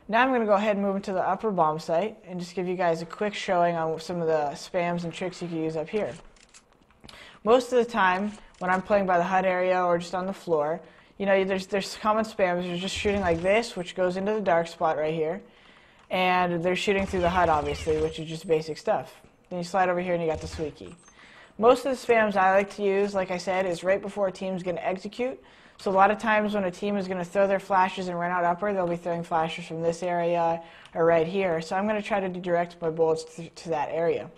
Now I'm going to go ahead and move into the upper bomb site and just give you guys a quick showing on some of the spams and tricks you can use up here. Most of the time, when I'm playing by the hut area or just on the floor, there's common spams. You're just shooting like this, which goes into the dark spot right here. And they're shooting through the hut, obviously, which is just basic stuff. Then you slide over here and you got the sweet key. Most of the spams I like to use, like I said, is right before a team's going to execute. So a lot of times when a team is going to throw their flashes and run out upper, they'll be throwing flashes from this area or right here. So I'm going to try to direct my bullets to that area.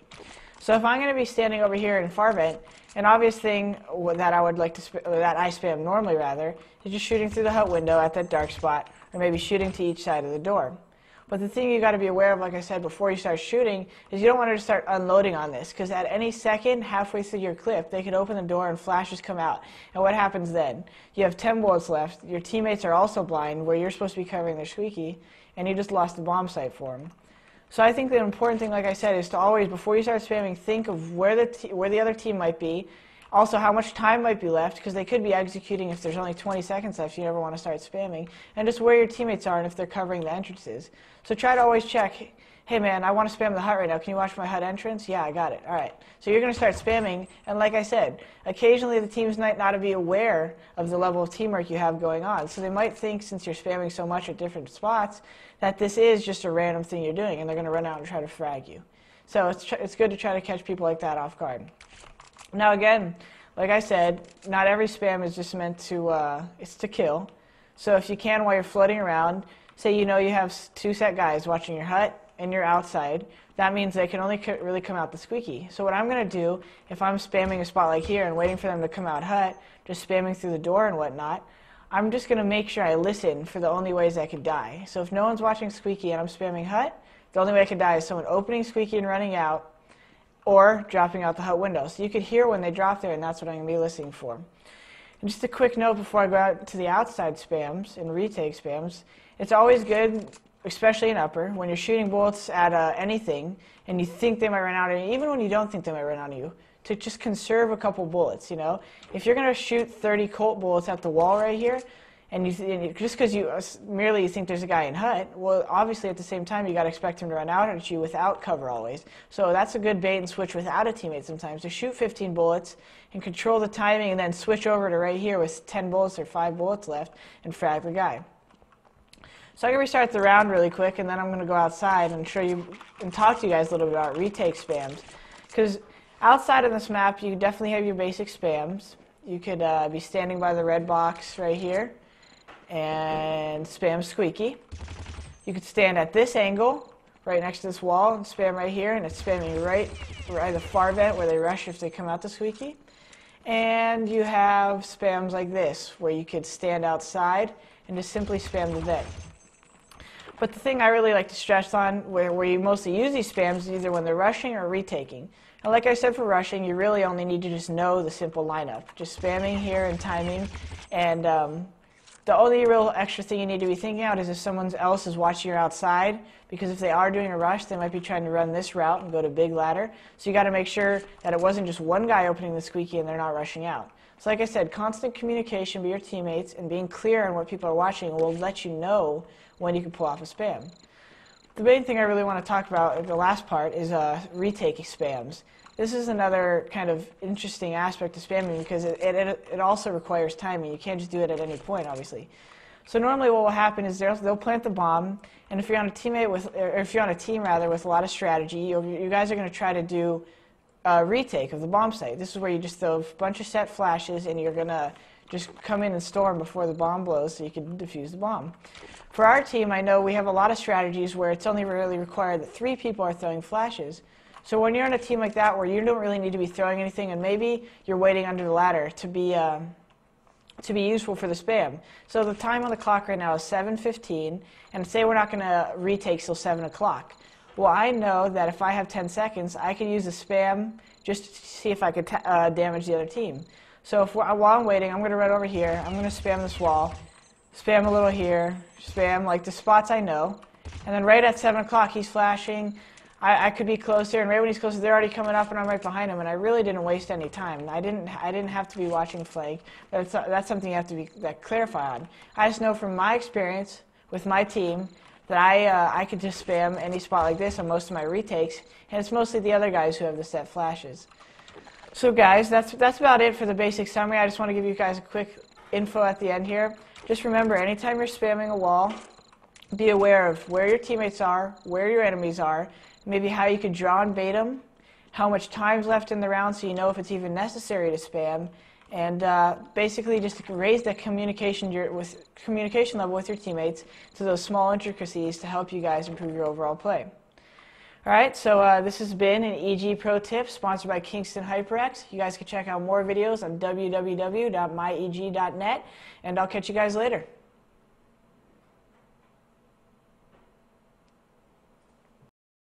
So if I'm going to be standing over here in far vent, an obvious thing that I would like to that I spam normally rather is just shooting through the hut window at that dark spot, or maybe shooting to each side of the door. But the thing you got to be aware of, like I said before you start shooting, is you don't want to start unloading on this, because at any second, halfway through your clip, they could open the door and flashes come out. And what happens then? You have 10 bullets left, your teammates are also blind, where you're supposed to be covering their squeaky, and you just lost the bomb site for them. So I think the important thing, like I said, is to always, before you start spamming, think of where the other team might be, also how much time might be left, because they could be executing if there's only 20 seconds left. You never want to start spamming, and just where your teammates are and if they're covering the entrances. So try to always check, hey man, I want to spam the hut right now. Can you watch my hut entrance? Yeah, I got it. All right. So you're going to start spamming, and like I said, occasionally the teams might not be aware of the level of teamwork you have going on. So they might think, since you're spamming so much at different spots, that this is just a random thing you're doing, and they're going to run out and try to frag you. So it's good to try to catch people like that off guard. Now again, like I said, not every spam is just meant to, it's to kill. So if you can, while you're floating around, say you have 2 set guys watching your hut and you're outside, that means they can only really come out the squeaky. So what I'm going to do, if I'm spamming a spot like here and waiting for them to come out hut, just spamming through the door and whatnot, I'm just going to make sure I listen for the only ways I could die. So if no one's watching squeaky and I'm spamming hut, the only way I could die is someone opening squeaky and running out, or dropping out the hut window. So you could hear when they drop there, and that's what I'm going to be listening for. And just a quick note before I go out to the outside spams and retake spams, it's always good, especially in upper, when you're shooting bullets at anything and you think they might run out of you, even when you don't think they might run out of you, to just conserve a couple bullets. If you're going to shoot 30 Colt bullets at the wall right here, and just because you merely think there's a guy in hut, well, obviously at the same time you got to expect him to run out at you without cover always. So that's a good bait and switch without a teammate sometimes, to shoot 15 bullets and control the timing and then switch over to right here with 10 bullets or 5 bullets left and frag the guy. So I'm going to restart the round really quick, and then I'm going to go outside and show you and talk to you guys a little bit about retake spams. Because outside of this map, you definitely have your basic spams. You could be standing by the red box right here and spam squeaky. You could stand at this angle right next to this wall and spam right here, and it's spamming right the far vent where they rush if they come out the squeaky. And you have spams like this where you could stand outside and just simply spam the vent. But the thing I really like to stress on where you mostly use these spams is either when they're rushing or retaking. And like I said, for rushing, you really only need to just know the simple lineup. Just spamming here and timing, and the only real extra thing you need to be thinking out is if someone else is watching you outside, because if they are doing a rush, they might be trying to run this route and go to big ladder. So you got to make sure that it wasn't just one guy opening the squeaky and they're not rushing out. So like I said, constant communication with your teammates and being clear on what people are watching will let you know when you can pull off a spam. The main thing I really want to talk about in the last part is retake spams. This is another kind of interesting aspect of spamming because it also requires timing. You can't just do it at any point, obviously. So normally what will happen is they'll plant the bomb, and if you're on a teammate if you're on a team rather with a lot of strategy, you guys are going to try to do a retake of the bomb site. This is where you just throw a bunch of set flashes, and you're going to just come in and storm before the bomb blows so you can defuse the bomb. For our team, I know we have a lot of strategies where it's only really required that 3 people are throwing flashes. So when you're on a team like that where you don't really need to be throwing anything, and maybe you're waiting under the ladder to be useful for the spam. So the time on the clock right now is 7:15, and say we're not going to retake till 7 o'clock. Well, I know that if I have 10 seconds, I can use the spam just to see if I could damage the other team. So while I'm waiting, I'm going to run over here. I'm going to spam this wall, spam a little here, spam like the spots I know, and then right at 7 o'clock he's flashing. I could be closer, and right when he's closer, they're already coming up, and I'm right behind him, and I really didn't waste any time. I didn't have to be watching flank. That's something you have to clarify on. I just know from my experience with my team that I could just spam any spot like this on most of my retakes, and it's mostly the other guys who have the set flashes. So guys, that's about it for the basic summary. I just want to give you guys a quick info at the end here. Just remember, anytime you're spamming a wall, be aware of where your teammates are, where your enemies are, maybe how you could draw and bait them, how much time's left in the round so you know if it's even necessary to spam, and basically just raise the communication level with your teammates to those small intricacies to help you guys improve your overall play. Alright, so this has been an EG Pro Tip sponsored by Kingston HyperX. You guys can check out more videos on www.myeg.net, and I'll catch you guys later.